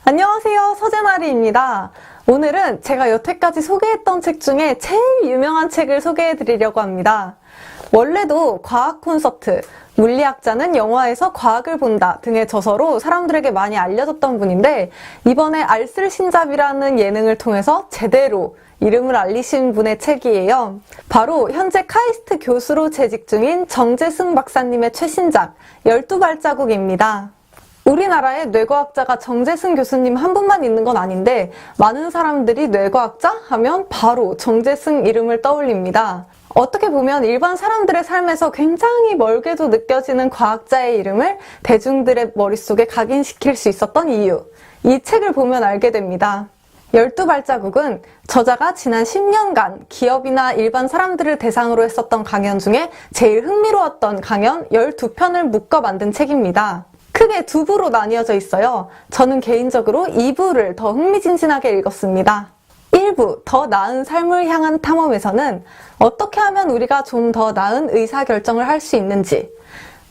안녕하세요, 서재나리입니다. 오늘은 제가 여태까지 소개했던 책 중에 제일 유명한 책을 소개해드리려고 합니다. 원래도 과학 콘서트, 물리학자는 영화에서 과학을 본다 등의 저서로 사람들에게 많이 알려졌던 분인데, 이번에 알쓸신잡이라는 예능을 통해서 제대로 이름을 알리신 분의 책이에요. 바로 현재 카이스트 교수로 재직 중인 정재승 박사님의 최신작 12발자국입니다. 우리나라에 뇌과학자가 정재승 교수님 한 분만 있는 건 아닌데, 많은 사람들이 뇌과학자 하면 바로 정재승 이름을 떠올립니다. 어떻게 보면 일반 사람들의 삶에서 굉장히 멀게도 느껴지는 과학자의 이름을 대중들의 머릿속에 각인시킬 수 있었던 이유, 이 책을 보면 알게 됩니다. 12발자국은 저자가 지난 10년간 기업이나 일반 사람들을 대상으로 했었던 강연 중에 제일 흥미로웠던 강연 12편을 묶어 만든 책입니다. 크게 두 부로 나뉘어져 있어요. 저는 개인적으로 2부를 더 흥미진진하게 읽었습니다. 1부, 더 나은 삶을 향한 탐험에서는 어떻게 하면 우리가 좀 더 나은 의사결정을 할 수 있는지,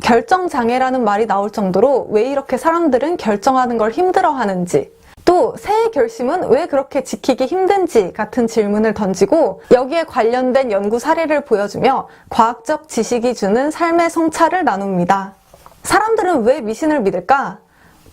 결정장애라는 말이 나올 정도로 왜 이렇게 사람들은 결정하는 걸 힘들어하는지, 또 새해 결심은 왜 그렇게 지키기 힘든지 같은 질문을 던지고 여기에 관련된 연구 사례를 보여주며 과학적 지식이 주는 삶의 성찰을 나눕니다. 사람들은 왜 미신을 믿을까?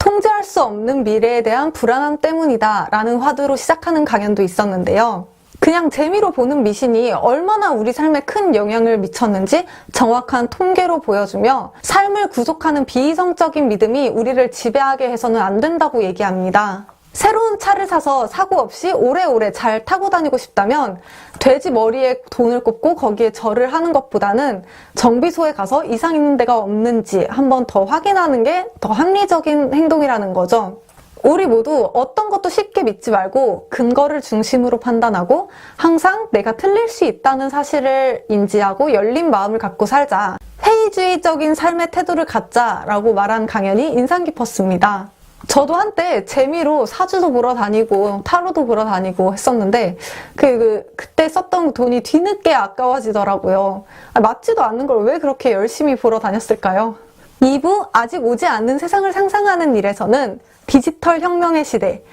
통제할 수 없는 미래에 대한 불안함 때문이다 라는 화두로 시작하는 강연도 있었는데요. 그냥 재미로 보는 미신이 얼마나 우리 삶에 큰 영향을 미쳤는지 정확한 통계로 보여주며 삶을 구속하는 비이성적인 믿음이 우리를 지배하게 해서는 안 된다고 얘기합니다. 새로운 차를 사서 사고 없이 오래오래 잘 타고 다니고 싶다면 돼지 머리에 돈을 꽂고 거기에 절을 하는 것보다는 정비소에 가서 이상 있는 데가 없는지 한번 더 확인하는 게 더 합리적인 행동이라는 거죠. 우리 모두 어떤 것도 쉽게 믿지 말고 근거를 중심으로 판단하고 항상 내가 틀릴 수 있다는 사실을 인지하고 열린 마음을 갖고 살자. 회의주의적인 삶의 태도를 갖자라고 말한 강연이 인상 깊었습니다. 저도 한때 재미로 사주도 보러 다니고 타로도 보러 다니고 했었는데 그때 썼던 돈이 뒤늦게 아까워지더라고요. 맞지도 않는 걸 왜 그렇게 열심히 보러 다녔을까요? 2부, 아직 오지 않는 세상을 상상하는 일에서는 디지털 혁명의 시대,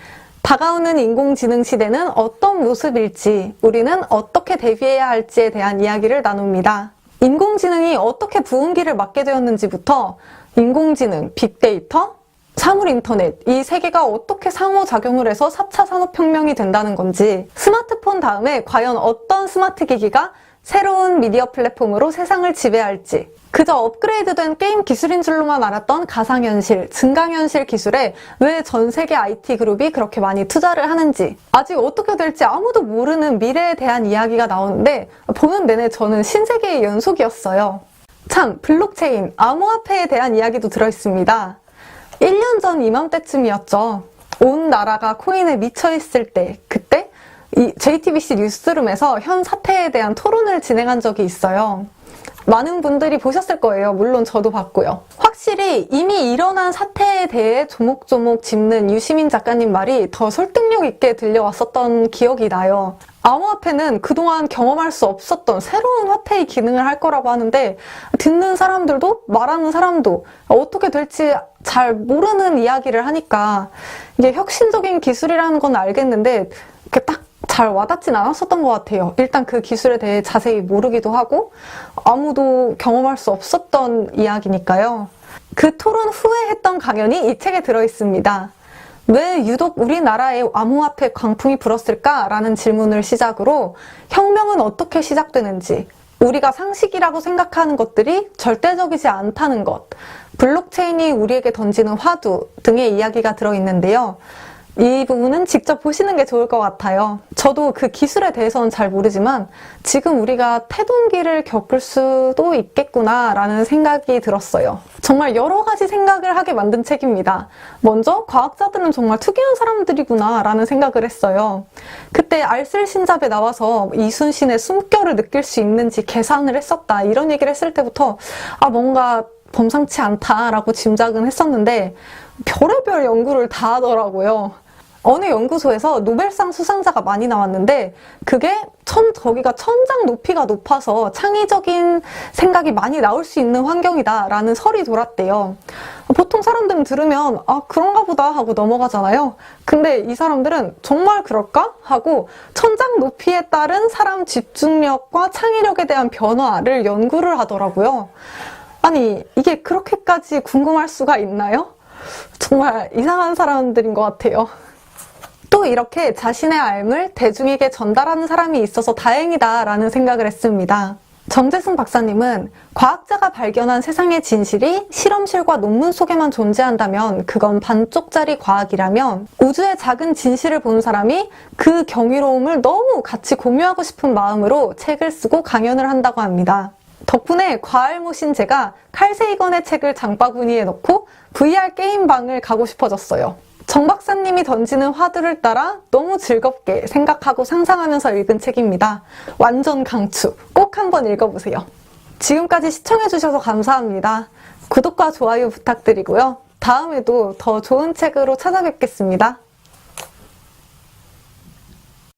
다가오는 인공지능 시대는 어떤 모습일지, 우리는 어떻게 대비해야 할지에 대한 이야기를 나눕니다. 인공지능이 어떻게 부흥기를 맞게 되었는지부터 인공지능, 빅데이터, 사물 인터넷, 이 세 개가 어떻게 상호작용을 해서 4차 산업혁명이 된다는 건지, 스마트폰 다음에 과연 어떤 스마트 기기가 새로운 미디어 플랫폼으로 세상을 지배할지, 그저 업그레이드된 게임 기술인 줄로만 알았던 가상현실, 증강현실 기술에 왜 전 세계 IT 그룹이 그렇게 많이 투자를 하는지, 아직 어떻게 될지 아무도 모르는 미래에 대한 이야기가 나오는데 보는 내내 저는 신세계의 연속이었어요. 참, 블록체인, 암호화폐에 대한 이야기도 들어있습니다. 1년 전 이맘때쯤이었죠. 온 나라가 코인에 미쳐있을 때, 그때 이 JTBC 뉴스룸에서 현 사태에 대한 토론을 진행한 적이 있어요. 많은 분들이 보셨을 거예요. 물론 저도 봤고요. 확실히 이미 일어난 사태에 대해 조목조목 짚는 유시민 작가님 말이 더 설득력 있게 들려왔었던 기억이 나요. 암호화폐는 그동안 경험할 수 없었던 새로운 화폐의 기능을 할 거라고 하는데, 듣는 사람들도 말하는 사람도 어떻게 될지 잘 모르는 이야기를 하니까 이게 혁신적인 기술이라는 건 알겠는데 이렇게 딱 잘 와닿진 않았었던 것 같아요. 일단 그 기술에 대해 자세히 모르기도 하고 아무도 경험할 수 없었던 이야기니까요. 그 토론 후에 했던 강연이 이 책에 들어있습니다. 왜 유독 우리나라에 암호화폐 광풍이 불었을까라는 질문을 시작으로 혁명은 어떻게 시작되는지, 우리가 상식이라고 생각하는 것들이 절대적이지 않다는 것, 블록체인이 우리에게 던지는 화두 등의 이야기가 들어있는데요. 이 부분은 직접 보시는 게 좋을 것 같아요. 저도 그 기술에 대해서는 잘 모르지만 지금 우리가 태동기를 겪을 수도 있겠구나라는 생각이 들었어요. 정말 여러 가지 생각을 하게 만든 책입니다. 먼저 과학자들은 정말 특이한 사람들이구나 라는 생각을 했어요. 그때 알쓸신잡에 나와서 이순신의 숨결을 느낄 수 있는지 계산을 했었다, 이런 얘기를 했을 때부터 뭔가 범상치 않다라고 짐작은 했었는데 별의별 연구를 다 하더라고요. 어느 연구소에서 노벨상 수상자가 많이 나왔는데 그게 거기가 천장 높이가 높아서 창의적인 생각이 많이 나올 수 있는 환경이다라는 설이 돌았대요. 보통 사람들은 들으면 아 그런가 보다 하고 넘어가잖아요. 근데 이 사람들은 정말 그럴까? 하고 천장 높이에 따른 사람 집중력과 창의력에 대한 변화를 연구를 하더라고요. 아니 이게 그렇게까지 궁금할 수가 있나요? 정말 이상한 사람들인 것 같아요. 또 이렇게 자신의 삶을 대중에게 전달하는 사람이 있어서 다행이다라는 생각을 했습니다. 정재승 박사님은 과학자가 발견한 세상의 진실이 실험실과 논문 속에만 존재한다면 그건 반쪽짜리 과학이라면 우주의 작은 진실을 본 사람이 그 경이로움을 너무 같이 공유하고 싶은 마음으로 책을 쓰고 강연을 한다고 합니다. 덕분에 과알못인 제가 칼 세이건의 책을 장바구니에 넣고 VR 게임방을 가고 싶어졌어요. 정 박사님이 던지는 화두를 따라 너무 즐겁게 생각하고 상상하면서 읽은 책입니다. 완전 강추! 꼭 한번 읽어보세요. 지금까지 시청해주셔서 감사합니다. 구독과 좋아요 부탁드리고요. 다음에도 더 좋은 책으로 찾아뵙겠습니다.